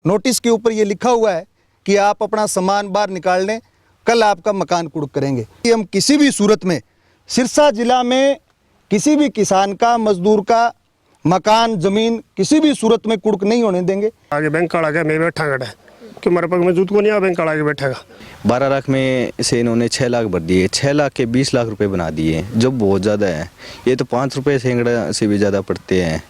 Notice के ऊपर ये लिखा हुआ है कि आप अपना सामान बाहर निकाल लें, कल आपका मकान कुड़क करेंगे। हम किसी भी सूरत में सिरसा जिला में किसी भी किसान का, मजदूर का मकान, जमीन किसी भी सूरत में कुड़क नहीं होने देंगे। आगे बैंक काड़ा के मैं बैठा गड़ा कि मेरे पास मौजूद को नहीं आ बैंक काड़ा के बैठेगा। 12 लाख में से इन्होंने 6 लाख भर दिए, 6 लाख के 20 लाख रुपए बना दिए, जो बहुत ज़्यादा है। ये तो 5 रुपये सैकड़ा से भी ज़्यादा पड़ते हैं।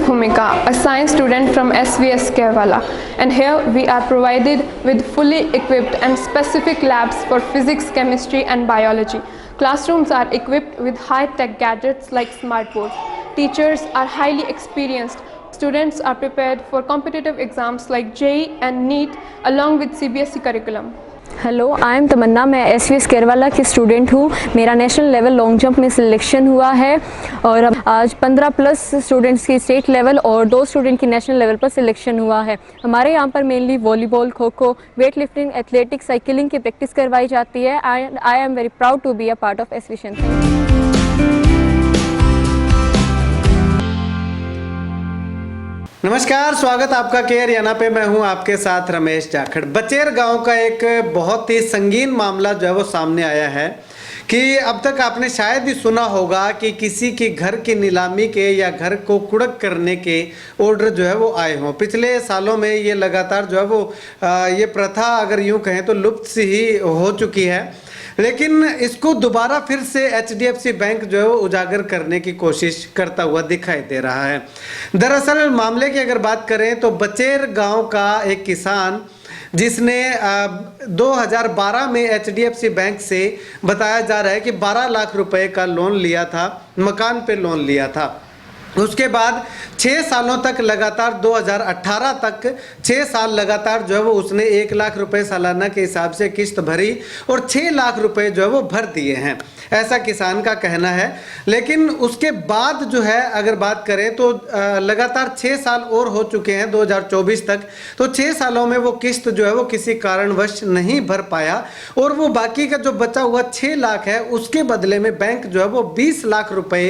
Bhumika, a science student from SVS Kerala, and here we are provided with fully equipped and specific labs for physics, chemistry and biology. Classrooms are equipped with high-tech gadgets like smartboards. Teachers are highly experienced. Students are prepared for competitive exams like JEE and NEET along with CBSE curriculum. Hello, I am Tamanna. मैं SVS Kerwala की student हूँ। मेरा national level long jump में selection हुआ है और आज 15+ students की स्टेट लेवल और 2 स्टूडेंट की नेशनल लेवल पर सिलेक्शन हुआ है। हमारे यहाँ पर mainly volleyball, kho kho, weight lifting, athletics, cycling की प्रैक्टिस करवाई जाती है। I am very proud to be a part of एसविशन। नमस्कार, स्वागत आपका केयर याना पे। मैं हूं आपके साथ रमेश जाखड़। बचेर गांव का एक बहुत ही संगीन मामला जो है वो सामने आया है कि अब तक आपने शायद ही सुना होगा कि किसी के घर की नीलामी के या घर को कुड़क करने के ऑर्डर जो है वो आए हों। पिछले सालों में ये लगातार जो है वो ये प्रथा अगर यूं कहें तो लुप्त सी ही हो चुकी है, लेकिन इसको दोबारा फिर से HDFC बैंक जो है वो उजागर करने की कोशिश करता हुआ दिखाई दे रहा है। दरअसल मामले की अगर बात करें तो बचेर गांव का एक किसान जिसने 2012 में HDFC बैंक से बताया जा रहा है कि 12 लाख रुपए का लोन लिया था, मकान पे लोन लिया था। उसके बाद 6 सालों तक लगातार 2018 तक 6 साल लगातार जो है वो उसने 1 लाख रुपए सालाना के हिसाब से किस्त भरी और 6 लाख रुपए जो है वो भर दिए हैं, ऐसा किसान का कहना है। लेकिन उसके बाद जो है अगर बात करें तो लगातार 6 साल और हो चुके हैं 2024 तक, तो 6 सालों में वो किस्त जो है वो किसी कारणवश नहीं भर पाया और वो बाकी का जो बचा हुआ 6 लाख है उसके बदले में बैंक जो है वो 20 लाख रुपए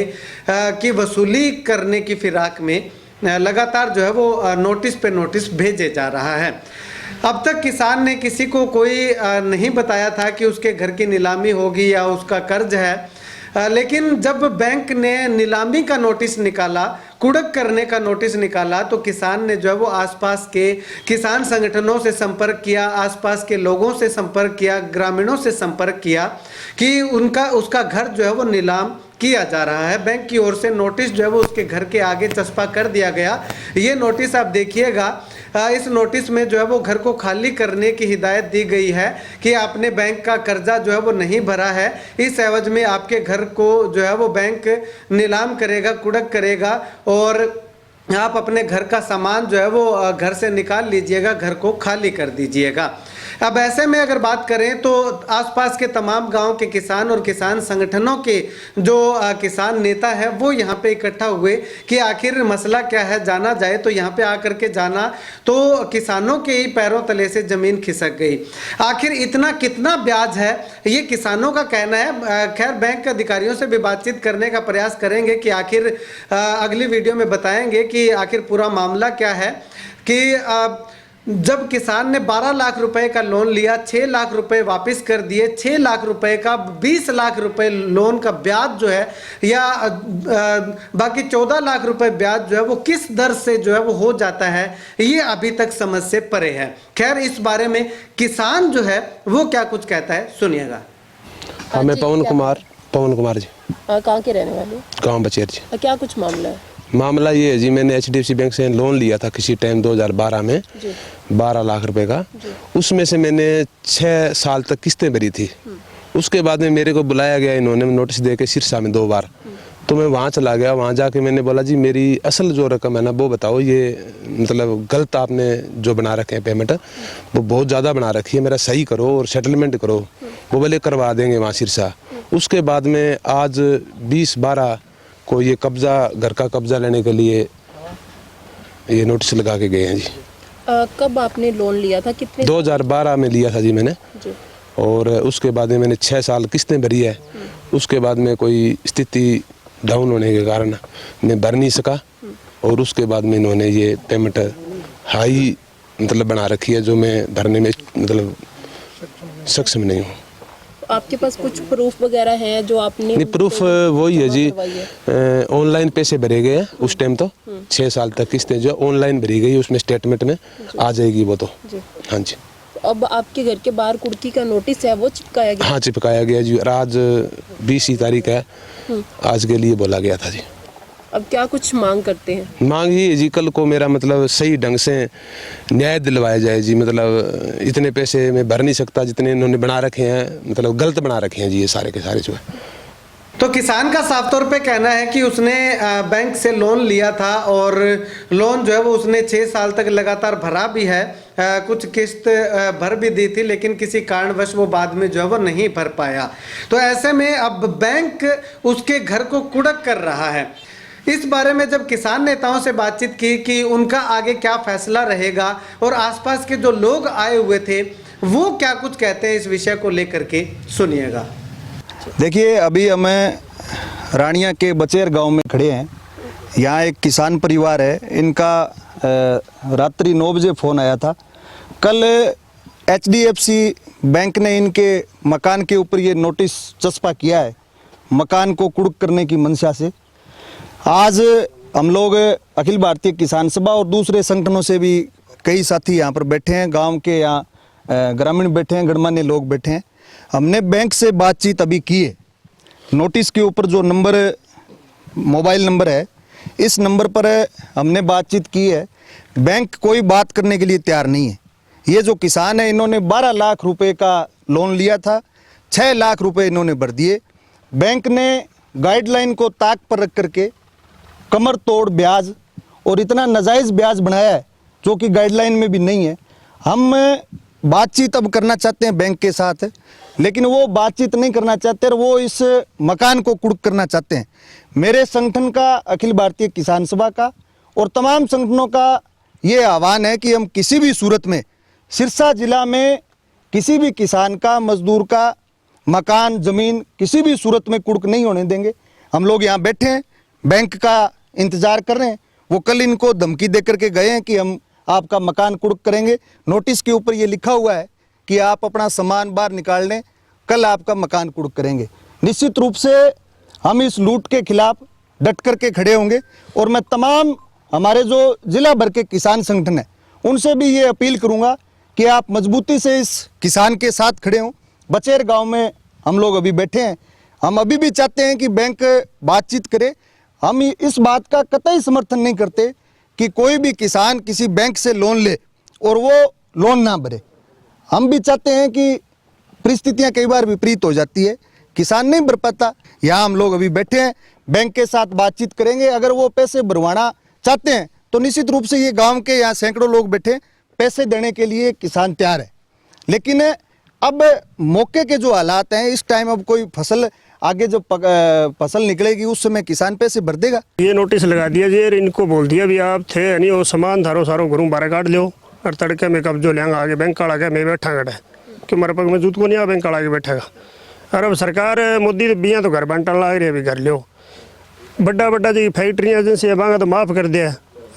की वसूली करने की फिराक में लगातार जो है वो नोटिस पे नोटिस भेजे जा रहा है। अब तक किसान ने किसी को कोई नहीं बताया था कि उसके घर की नीलामी होगी या उसका कर्ज है, लेकिन जब बैंक ने नीलामी का नोटिस निकाला, कुड़क करने का नोटिस निकाला, तो किसान ने जो है वो आसपास के किसान संगठनों से संपर्क किया, आसपास के लोगों से संपर्क किया, ग्रामीणों से संपर्क किया कि उसका घर जो है वो नीलाम किया जा रहा है। बैंक की ओर से नोटिस जो है वो उसके घर के आगे चस्पा कर दिया गया। ये नोटिस आप देखिएगा, इस नोटिस में जो है वो घर को खाली करने की हिदायत दी गई है कि आपने बैंक का कर्जा जो है वो नहीं भरा है, इस एवज में आपके घर को जो है वो बैंक नीलाम करेगा, कुड़क करेगा और आप अपने घर का सामान जो है वो घर से निकाल लीजिएगा, घर को खाली कर दीजिएगा। अब ऐसे में अगर बात करें तो आसपास के तमाम गांव के किसान और किसान संगठनों के जो किसान नेता है वो यहाँ पे इकट्ठा हुए कि आखिर मसला क्या है, जाना जाए। तो यहाँ पे आकर के जाना तो किसानों के ही पैरों तले से ज़मीन खिसक गई। आखिर इतना कितना ब्याज है, ये किसानों का कहना है। खैर बैंक के अधिकारियों से भी बातचीत करने का प्रयास करेंगे कि आखिर अगली वीडियो में बताएंगे कि आखिर पूरा मामला क्या है कि जब किसान ने 12 लाख रुपए का लोन लिया, 6 लाख रुपए वापस कर दिए, 6 लाख रुपए का 20 लाख रुपए लोन का ब्याज जो है या बाकी 14 लाख रुपए ब्याज जो है वो किस दर से जो है वो हो जाता है, ये अभी तक समझ से परे है। खैर इस बारे में किसान जो है वो क्या कुछ कहता है, सुनिएगा। मैं पवन कुमार जी। कहाँ के रहने वाले? गाँव बचेर जी। क्या कुछ मामला है? मामला ये है जी, मैंने HDFC बैंक से लोन लिया था किसी टाइम 2012 में 12 लाख रुपए का। उसमें से मैंने 6 साल तक किस्तें भरी थी। उसके बाद में मेरे को बुलाया गया, इन्होंने नोटिस दे के सिरसा में 2 बार। तो मैं वहाँ चला गया। वहाँ जाके मैंने बोला जी मेरी असल जो रकम है ना वो बताओ, ये मतलब गलत आपने जो बना रखे हैं पेमेंट वो बहुत ज़्यादा बना रखी है, मेरा सही करो और सेटलमेंट करो। वो बोले करवा देंगे वहाँ सिरसा। उसके बाद में आज 20/12 को ये कब्जा, घर का कब्जा लेने के लिए ये नोटिस लगा के गए हैं जी। कब आपने लोन लिया था? कितने? 2012 में लिया था जी मैंने जी। और उसके बाद में मैंने 6 साल किस्तें भरी है उसके बाद में कोई स्थिति डाउन होने के कारण मैं भर नहीं सका, और उसके बाद में इन्होंने ये पेमेंट हाई मतलब बना रखी है, जो मैं भरने में मतलब सक्षम नहीं हूँ। आपके पास कुछ प्रूफ वगैरह है जो आपने? नहीं, प्रूफ वही है जी, ऑनलाइन पैसे भरे गए हैं उस टाइम, तो 6 साल तक किस्तें जो ऑनलाइन भरी गई, उसमें स्टेटमेंट में आ जाएगी वो तो। हाँ जी। अब आपके घर के बाहर कुर्की का नोटिस है, वो चिपकाया गया? हाँ, चिपकाया गया जी। आज 20 तारीख है, आज के लिए बोला गया था जी। अब क्या कुछ मांग करते हैं? मांग ही है जी, कल को मेरा मतलब सही ढंग से न्याय दिलवाया जाए जी। मतलब इतने पैसे मैं भर नहीं सकता जितने इन्होंने बना रखे हैं, मतलब गलत बना रखे हैं जी ये सारे के सारे जो है। तो किसान का साफ तौर पे कहना है कि उसने बैंक से लोन लिया था और लोन जो है वो उसने 6 साल तक लगातार भरा भी है, कुछ किस्त भर भी दी थी, लेकिन किसी कारणवश वो बाद में जो है वो नहीं भर पाया। तो ऐसे में अब बैंक उसके घर को कुड़क कर रहा है। इस बारे में जब किसान नेताओं से बातचीत की कि उनका आगे क्या फैसला रहेगा और आसपास के जो लोग आए हुए थे वो क्या कुछ कहते हैं इस विषय को लेकर के, सुनिएगा। देखिए, अभी हमें रानिया के बचेर गांव में खड़े हैं। यहाँ एक किसान परिवार है, इनका रात्रि 9 बजे फ़ोन आया था। कल HDFC बैंक ने इनके मकान के ऊपर ये नोटिस चस्पा किया है, मकान को कुड़क करने की मंशा से। आज हम लोग अखिल भारतीय किसान सभा और दूसरे संगठनों से भी कई साथी यहाँ पर बैठे हैं, गांव के यहाँ ग्रामीण बैठे हैं, गणमान्य लोग बैठे हैं। हमने बैंक से बातचीत अभी की है। नोटिस के ऊपर जो नंबर, मोबाइल नंबर है, इस नंबर पर हमने बातचीत की है। बैंक कोई बात करने के लिए तैयार नहीं है। ये जो किसान है, इन्होंने 12 लाख रुपए का लोन लिया था, 6 लाख रुपए इन्होंने भर दिए। बैंक ने गाइडलाइन को ताक पर रख करके कमर तोड़ ब्याज और इतना नाजायज़ ब्याज बनाया है जो कि गाइडलाइन में भी नहीं है। हम बातचीत अब करना चाहते हैं बैंक के साथ, लेकिन वो बातचीत नहीं करना चाहते और वो इस मकान को कुड़क करना चाहते हैं। मेरे संगठन का, अखिल भारतीय किसान सभा का और तमाम संगठनों का ये आह्वान है कि हम किसी भी सूरत में सिरसा जिला में किसी भी किसान का, मजदूर का मकान, ज़मीन किसी भी सूरत में कुड़क नहीं होने देंगे। हम लोग यहाँ बैठे हैं, बैंक का इंतज़ार कर रहे हैं। वो कल इनको धमकी दे करके गए हैं कि हम आपका मकान कुड़क करेंगे। नोटिस के ऊपर ये लिखा हुआ है कि आप अपना सामान बाहर निकाल लें, कल आपका मकान कुड़क करेंगे। निश्चित रूप से हम इस लूट के खिलाफ डट करके खड़े होंगे और मैं तमाम हमारे जो जिला भर के किसान संगठन हैं उनसे भी ये अपील करूंगा कि आप मजबूती से इस किसान के साथ खड़े हों। बचेर गांव में हम लोग अभी बैठे हैं। हम अभी भी चाहते हैं कि बैंक बातचीत करे। हम इस बात का कतई समर्थन नहीं करते कि कोई भी किसान किसी बैंक से लोन ले और वो लोन ना भरे। हम भी चाहते हैं कि परिस्थितियां कई बार विपरीत हो जाती है, किसान नहीं भर पाता। यहाँ हम लोग अभी बैठे हैं, बैंक के साथ बातचीत करेंगे। अगर वो पैसे भरवाना चाहते हैं तो निश्चित रूप से ये गांव के यहाँ सैकड़ों लोग बैठे, पैसे देने के लिए किसान तैयार है। लेकिन अब मौके के जो हालात हैं, इस टाइम अब कोई फसल आगे जब फसल निकलेगी उस समय किसान पैसे भर देगा। ये नोटिस लगा दिया जी, इनको बोल दिया भी आप थे नहीं वो सामान धारो सारो घरों बारह काट लो और तड़के में कब्जो लेंगे। आगे बैंक काड़ा के मैं बैठा गड़ा कि मेरे पग में जूत को नहीं आ बैंक काड़ा के बैठेगा। और अब सरकार मोदी बिया तो घर बंटन लाग रही है, भी घर लो बड़ा बड़ा जी फैक्ट्रियाँ एजेंसी मांगा तो माफ़ कर दिया।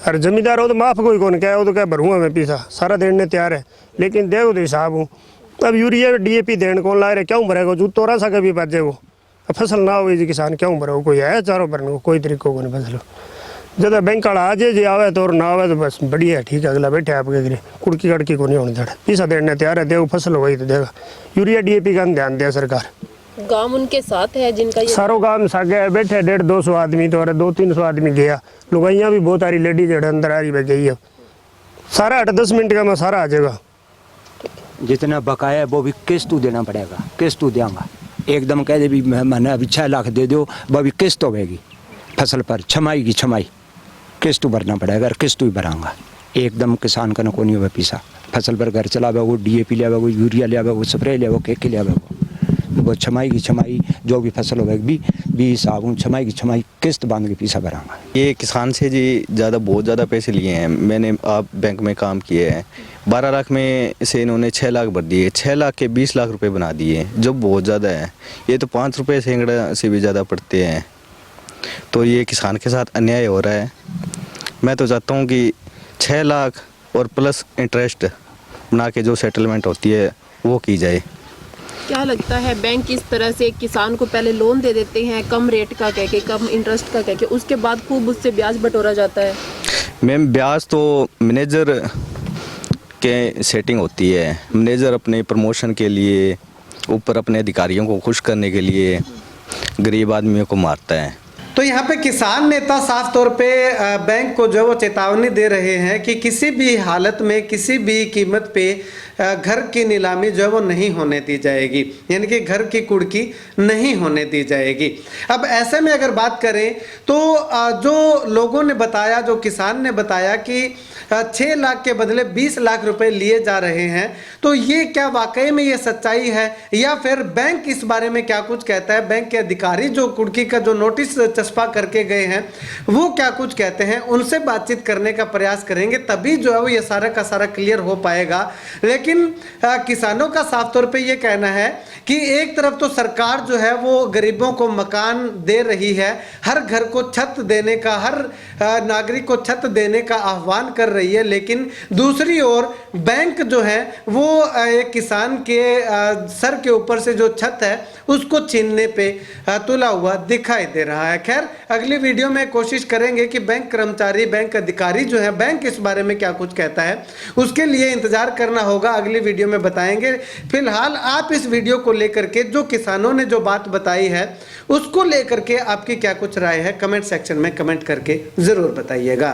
और जमींदार हो तो माफ़ कोई कौन क्या, वो तो क्या भरूँगा मैं पैसा सारा देने तैयार है, लेकिन देखो तो हिसाब हूँ। अब यूरिया DAP देने कौन ला रहे, क्यों भरेगा? जूत तोड़ा सा कभी बचे वो फसल ना हुई जी, किसान क्यों भरो? कोई है चारों भरने को, कोई तरीको को नहीं फसल। जब बैंक वाला आ जाए जी आवे तो, और ना आवे तो बस बढ़िया है, ठीक है, अगला बैठे आपके घरे कुड़की कड़की को नहीं होने देना। पैसा देने तैयार है, देखो फसल हो गई तो देगा। यूरिया DAP का ध्यान दिया सरकार। गांव उनके साथ है जिनका ये सारों गांव सागे बैठे 150-200 आदमी, तो 200-300 आदमी गया। लुगाइयाँ भी बहुत सारी लेडीज अंदर आ रही है गई है। सारा 8-10 मिनट का मैं सारा आ जाएगा। जितना बकाया है वो भी किस्त देना पड़ेगा, किस्त देंगा। एकदम कह दे भी मैंने अभी 6 लाख दे दो, वो भी किस्त होगी फसल पर, छमाई की छमाई किस्त भरना पड़ेगा। और किस्त भी भराऊंगा एकदम, किसान का न को नहीं हुआ पैसा फसल पर। घर चलावे वो DAP लिया, वो यूरिया लिया, वो स्प्रे लिया, वो के लिया, वो छमाई की छमाई जो भी फसल होगी भी साबुन छमाई की छमाई किस्त बांध के पैसा भराऊंगा। ये किसान से जी बहुत ज़्यादा पैसे लिए हैं। मैंने आप बैंक में काम किए हैं, 12 लाख में से इन्होंने 6 लाख भर दिए, 6 लाख के 20 लाख रुपए बना दिए, जो बहुत ज़्यादा है। ये तो 5 रुपये सैकड़ा से भी ज़्यादा पड़ते हैं। तो ये किसान के साथ अन्याय हो रहा है। मैं तो चाहता हूँ कि 6 लाख और प्लस इंटरेस्ट बना के जो सेटलमेंट होती है वो की जाए। क्या लगता है बैंक किस तरह से किसान को पहले लोन दे देते हैं कम रेट का कह के, कम इंटरेस्ट का कह के, उसके बाद खूब उससे ब्याज बटोरा जाता है? मैम ब्याज तो मैनेजर के सेटिंग होती है। मैनेजर अपने प्रमोशन के लिए, ऊपर अपने अधिकारियों को खुश करने के लिए गरीब आदमियों को मारता है। तो यहाँ पे किसान नेता साफ तौर पे बैंक को जो वो चेतावनी दे रहे हैं कि किसी भी हालत में किसी भी कीमत पे घर की नीलामी जो है वो नहीं होने दी जाएगी, यानी कि घर की कुर्की नहीं होने दी जाएगी। अब ऐसे में अगर बात करें तो जो लोगों ने बताया, जो किसान ने बताया कि 6 लाख के बदले 20 लाख रुपए लिए जा रहे हैं, तो ये क्या वाकई में ये सच्चाई है या फिर बैंक इस बारे में क्या कुछ कहता है? बैंक के अधिकारी जो कुर्की का जो नोटिस चस्पा करके गए हैं वो क्या कुछ कहते हैं, उनसे बातचीत करने का प्रयास करेंगे, तभी जो है वो ये सारा का सारा क्लियर हो पाएगा। लेकिन किसानों का साफ तौर पे ये कहना है कि एक तरफ तो सरकार जो है वो गरीबों को मकान दे रही है, हर घर को छत देने का, हर नागरिक को छत देने का आह्वान कर रही है, लेकिन दूसरी ओर बैंक जो है वो एक किसान के सर के ऊपर से जो छत है उसको छीनने पे तुला हुआ दिखाई दे रहा है। खैर, अगली वीडियो में कोशिश करेंगे कि बैंक कर्मचारी, बैंक अधिकारी जो है, बैंक इस बारे में क्या कुछ कहता है, उसके लिए इंतजार करना होगा। अगली वीडियो में बताएंगे। फिलहाल आप इस वीडियो को लेकर के, जो किसानों ने जो बात बताई है उसको लेकर के आपकी क्या कुछ राय है, कमेंट सेक्शन में कमेंट करके जरूर बताइएगा।